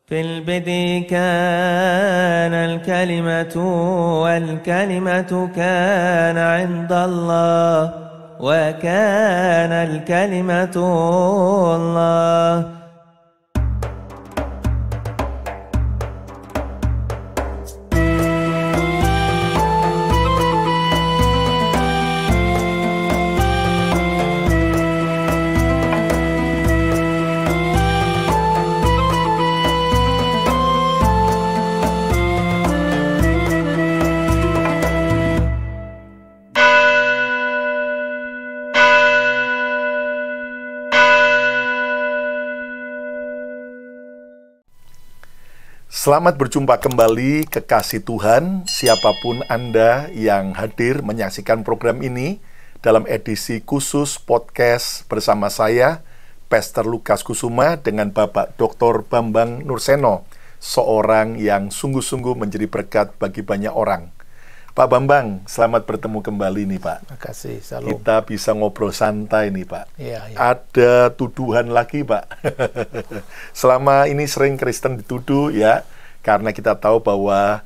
في البدء كان الكلمة والكلمة كان عند الله وكان الكلمة الله. Selamat berjumpa kembali kekasih Tuhan, siapapun Anda yang hadir menyaksikan program ini dalam edisi khusus podcast bersama saya, Pastor Lukas Kusuma dengan Bapak Dr. Bambang Nurseno, seorang yang sungguh-sungguh menjadi berkat bagi banyak orang. Pak Bambang, selamat bertemu kembali nih Pak. Terima kasih, salam. Kita bisa ngobrol santai nih Pak. Iya. Ada tuduhan lagi Pak. Selama ini sering Kristen dituduh ya, karena kita tahu bahwa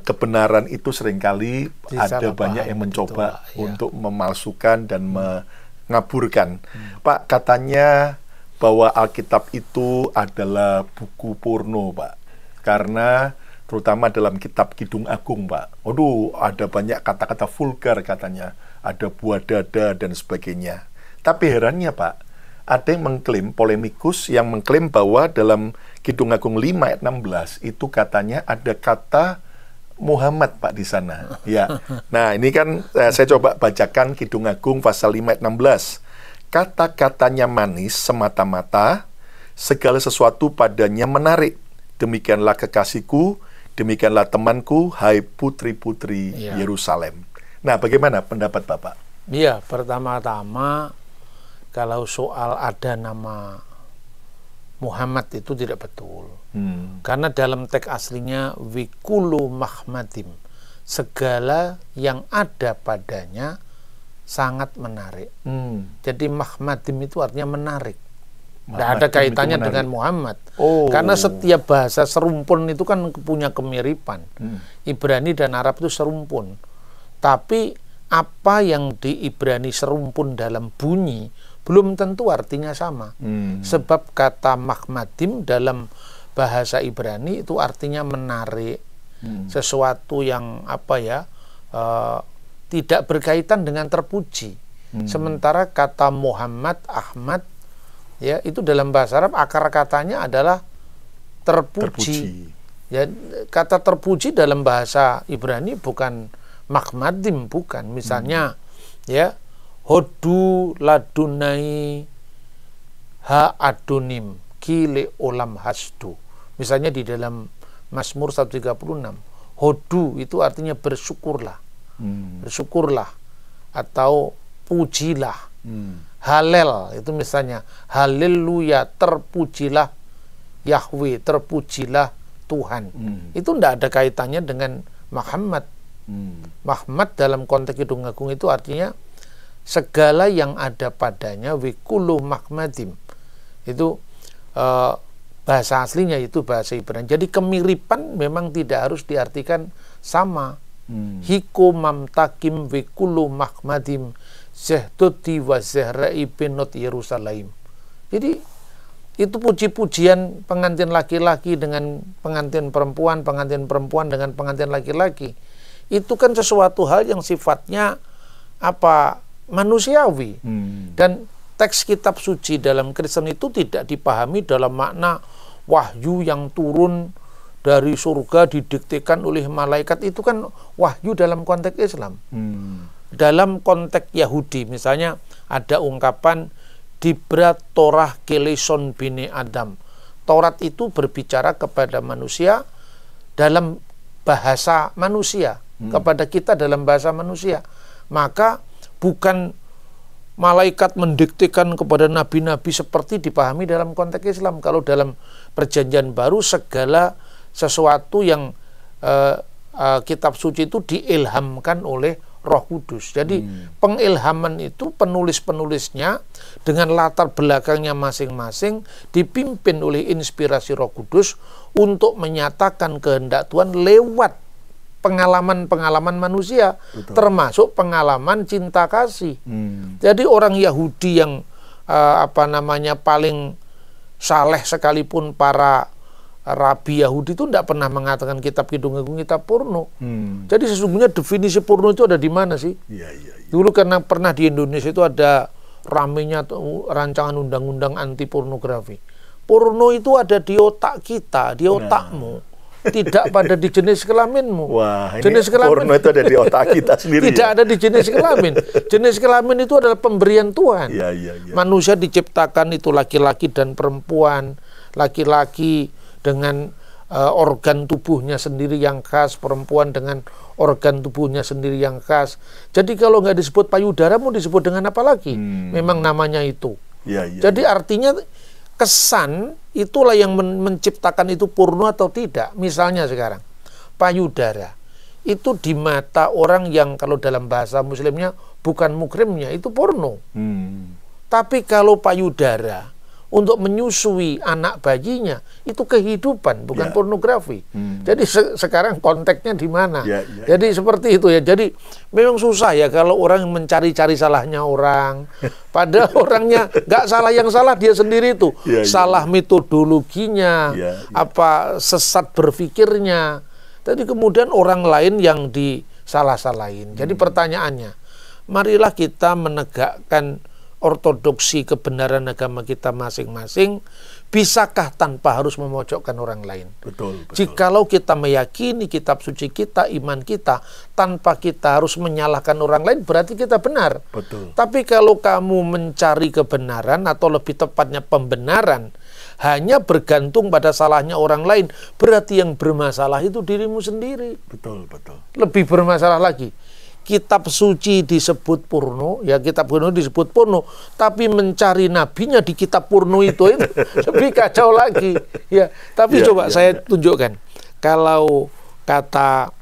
kebenaran itu seringkali ada banyak yang mencoba untuk memalsukan dan mengaburkan. Pak, katanya bahwa Alkitab itu adalah buku porno Pak, karena terutama dalam kitab Kidung Agung, Pak. Waduh, ada banyak kata-kata vulgar katanya, ada buah dada dan sebagainya. Tapi herannya, Pak, ada yang mengklaim, polemikus yang mengklaim bahwa dalam Kidung Agung 5 ayat 16 itu katanya ada kata Muhammad, Pak, di sana. Ya. Nah, ini kan saya coba bacakan Kidung Agung pasal 5 ayat 16. Kata-katanya manis semata-mata, segala sesuatu padanya menarik. Demikianlah kekasihku, demikianlah temanku, hai putri-putri Yerusalem. Nah, bagaimana pendapat Bapak? Iya, pertama-tama kalau soal ada nama Muhammad itu tidak betul. Karena dalam teks aslinya wikulu mahmadim, segala yang ada padanya sangat menarik. Jadi mahmadim itu artinya menarik. Tidak ada kaitannya dengan Muhammad. Karena setiap bahasa serumpun itu kan punya kemiripan. Ibrani dan Arab itu serumpun. Tapi apa yang di Ibrani serumpun dalam bunyi belum tentu artinya sama. Sebab kata mahmadim dalam bahasa Ibrani itu artinya menarik. Sesuatu yang tidak berkaitan dengan terpuji. Sementara kata Muhammad, Ahmad, ya, itu dalam bahasa Arab akar katanya adalah terpuji. Ya, kata terpuji dalam bahasa Ibrani bukan mahmadim, bukan. Misalnya ya, hodu ladunai ha adonim kile olam hasdu. Misalnya di dalam Mazmur 136, hodu itu artinya bersyukurlah. Bersyukurlah atau pujilah. Halel itu misalnya haleluya, terpujilah Yahweh, terpujilah Tuhan. Itu tidak ada kaitannya dengan Muhammad. Muhammad dalam konteks Kidung Agung itu artinya segala yang ada padanya wikulu mahmadim. Itu bahasa aslinya, itu bahasa Ibrani. Jadi kemiripan memang tidak harus diartikan sama. Hiko mamtakim wikulu mahmadim Zehdoti wa zehra'i binot Yerusalem. Jadi itu puji-pujian pengantin laki-laki dengan pengantin perempuan dengan pengantin laki-laki. Itu kan sesuatu hal yang sifatnya manusiawi. Dan teks kitab suci dalam Kristen itu tidak dipahami dalam makna wahyu yang turun dari surga didiktekan oleh malaikat. Itu kan wahyu dalam konteks Islam. Dalam konteks Yahudi misalnya ada ungkapan Dibra Torah Keleson Bine Adam. Taurat itu berbicara kepada manusia dalam bahasa manusia, kepada kita dalam bahasa manusia. Maka bukan malaikat mendiktekan kepada nabi-nabi seperti dipahami dalam konteks Islam. Kalau dalam Perjanjian Baru segala sesuatu yang kitab suci itu diilhamkan oleh Roh Kudus. Jadi pengilhaman itu penulis-penulisnya dengan latar belakangnya masing-masing dipimpin oleh inspirasi Roh Kudus untuk menyatakan kehendak Tuhan lewat pengalaman-pengalaman manusia. Betul. Termasuk pengalaman cinta kasih. Jadi orang Yahudi yang paling saleh sekalipun para Rabi Yahudi itu tidak pernah mengatakan kitab Kidung Agung kitab porno. Jadi sesungguhnya definisi porno itu ada di mana sih? Ya. Dulu karena pernah di Indonesia itu ada ramenya rancangan undang-undang anti pornografi. Porno itu ada di otak kita, di otakmu, tidak pada di jenis kelaminmu. Wah, jenis kelamin porno itu ada di otak kita sendiri. Tidak ada di jenis kelamin. Jenis kelamin itu adalah pemberian Tuhan. Ya. Manusia diciptakan itu laki-laki dan perempuan, laki-laki dengan organ tubuhnya sendiri yang khas, perempuan dengan organ tubuhnya sendiri yang khas. Jadi kalau nggak disebut payudara, mau disebut dengan apa lagi? Memang namanya itu. Ya. Jadi artinya kesan itulah yang menciptakan itu porno atau tidak. Misalnya sekarang, payudara itu di mata orang yang kalau dalam bahasa muslimnya bukan mukrimnya, itu porno. Tapi kalau payudara untuk menyusui anak bayinya itu kehidupan, bukan pornografi. Jadi sekarang konteksnya di mana? Jadi seperti itu ya. Jadi memang susah ya kalau orang mencari-cari salahnya orang. Padahal orangnya nggak salah, yang salah dia sendiri itu. Salah metodologinya, sesat berpikirnya. Jadi kemudian orang lain yang disalah-salahin. Jadi pertanyaannya, marilah kita menegakkan ortodoksi kebenaran agama kita masing-masing. Bisakah tanpa harus memojokkan orang lain? Betul. Jikalau kita meyakini kitab suci kita, iman kita, tanpa kita harus menyalahkan orang lain, berarti kita benar. Betul. Tapi kalau kamu mencari kebenaran, atau lebih tepatnya pembenaran, hanya bergantung pada salahnya orang lain, berarti yang bermasalah itu dirimu sendiri. Betul. Lebih bermasalah lagi. Kitab suci disebut porno, ya kitab porno disebut porno, tapi mencari nabinya di kitab porno itu lebih kacau lagi. Ya, tapi coba saya tunjukkan. Kalau kata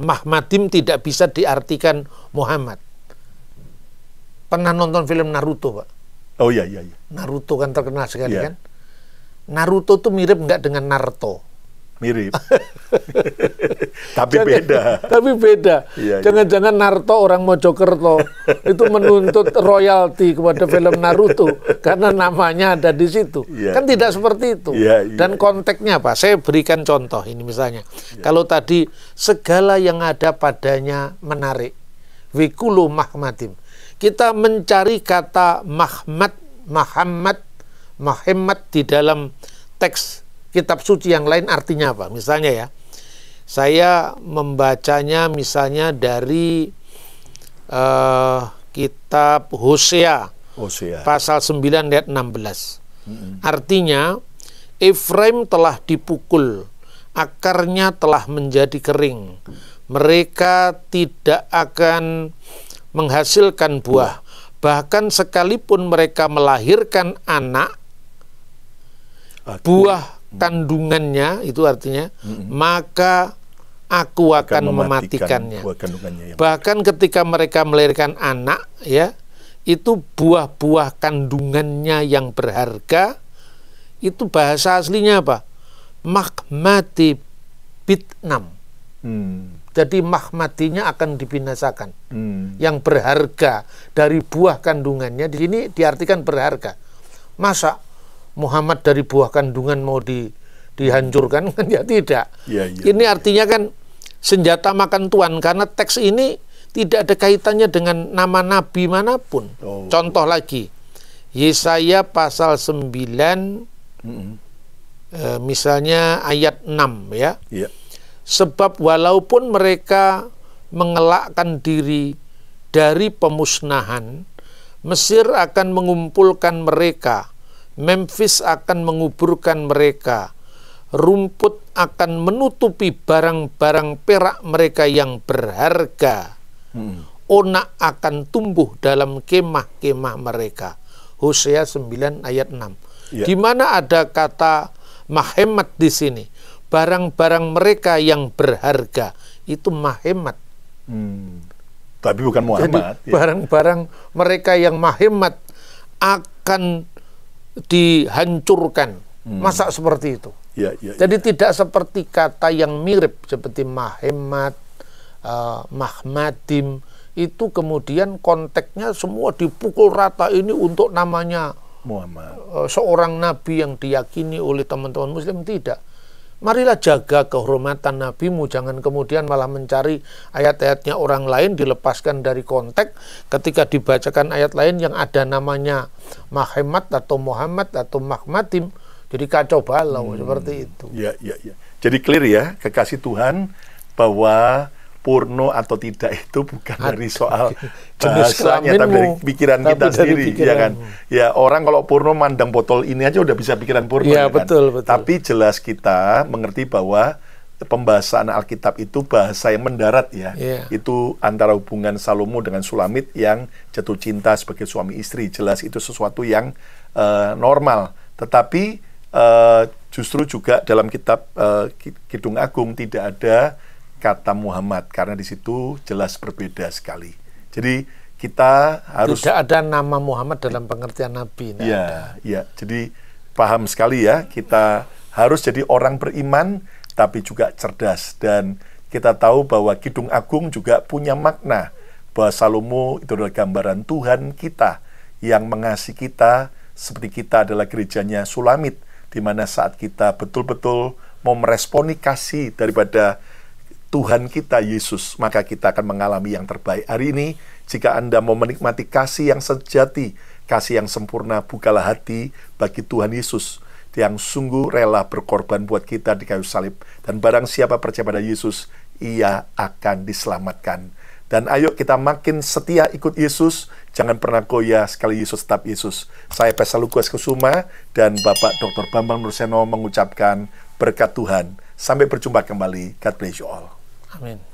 Mahmadim tidak bisa diartikan Muhammad. Pernah nonton film Naruto, Pak? Oh iya. Naruto kan terkenal sekali kan? Naruto tuh mirip nggak dengan Naruto? Mirip. Tapi beda. Jangan-jangan Naruto orang Mojokerto itu menuntut royalti kepada film Naruto karena namanya ada di situ. Kan tidak seperti itu. Dan konteksnya apa? Saya berikan contoh ini misalnya. Kalau tadi segala yang ada padanya menarik. Wikulu Mahmadim. Kita mencari kata Muhammad di dalam teks kitab suci yang lain artinya apa? Misalnya ya, saya membacanya misalnya dari kitab Hosea pasal 9 ayat 16. Artinya, Efraim telah dipukul, akarnya telah menjadi kering. Mereka tidak akan menghasilkan buah. Bahkan sekalipun mereka melahirkan anak, buah kandungannya, itu artinya maka aku akan mematikannya. Bahkan ketika mereka melahirkan anak, ya, itu buah-buah kandungannya yang berharga, itu bahasa aslinya apa? Mahmati bitnam. Jadi mahmatinya akan dibinasakan. Yang berharga dari buah kandungannya di sini diartikan berharga. Masa Muhammad dari buah kandungan mau dihancurkan? Ya tidak. Ini artinya kan senjata makan tuan, karena teks ini tidak ada kaitannya dengan nama nabi manapun. Contoh lagi, Yesaya pasal 9 misalnya ayat 6 ya. Sebab walaupun mereka mengelakkan diri dari pemusnahan, Mesir akan mengumpulkan mereka, Memphis akan menguburkan mereka, rumput akan menutupi barang-barang perak mereka yang berharga, onak akan tumbuh dalam kemah-kemah mereka. Hosea 9 ayat 6. Di mana ada kata mahemat di sini? Barang-barang mereka yang berharga itu mahemat. Tapi bukan Muhammad. Jadi barang-barang mereka yang mahemat akan dihancurkan. Masa seperti itu? Jadi tidak seperti kata yang mirip seperti mahemat, mahmadim, itu kemudian konteksnya semua dipukul rata ini untuk namanya Muhammad, seorang nabi yang diyakini oleh teman-teman muslim. Tidak. Marilah jaga kehormatan nabimu, jangan kemudian malah mencari ayat-ayatnya orang lain, dilepaskan dari konteks ketika dibacakan ayat lain yang ada namanya Mahemat atau Muhammad atau Mahmadim, jadi kacau balau seperti itu. Ya. Jadi clear ya, kekasih Tuhan, bahwa porno atau tidak itu bukan dari soal bahasanya, tapi dari pikiran kita sendiri, ya kan? Ya, orang kalau porno mandang botol ini aja udah bisa pikiran porno, ya, kan? Betul. Tapi jelas kita mengerti bahwa pembahasan Alkitab itu bahasa yang mendarat ya. Itu antara hubungan Salomo dengan Sulamit yang jatuh cinta sebagai suami istri. Jelas itu sesuatu yang normal. Tetapi justru juga dalam kitab Kidung Agung tidak ada kata Muhammad, karena di situ jelas berbeda sekali. Jadi kita harus tidak ada nama Muhammad dalam pengertian Nabi. Ya. Jadi paham sekali ya, kita harus jadi orang beriman tapi juga cerdas, dan kita tahu bahwa Kidung Agung juga punya makna bahwa Salomo itu adalah gambaran Tuhan kita yang mengasihi kita seperti kita adalah gerejanya Sulamit, di mana saat kita betul-betul mau meresponi kasih daripada Tuhan kita Yesus, maka kita akan mengalami yang terbaik. Hari ini, jika Anda mau menikmati kasih yang sejati, kasih yang sempurna, bukalah hati bagi Tuhan Yesus yang sungguh rela berkorban buat kita di kayu salib. Dan barang siapa percaya pada Yesus, ia akan diselamatkan. Dan ayo kita makin setia ikut Yesus, jangan pernah goyah, sekali Yesus tetap Yesus. Saya Pastor Lukas Kusuma dan Bapak Dr. Bambang Nurseno mengucapkan berkat Tuhan. Sampai berjumpa kembali. God bless you all. Amin.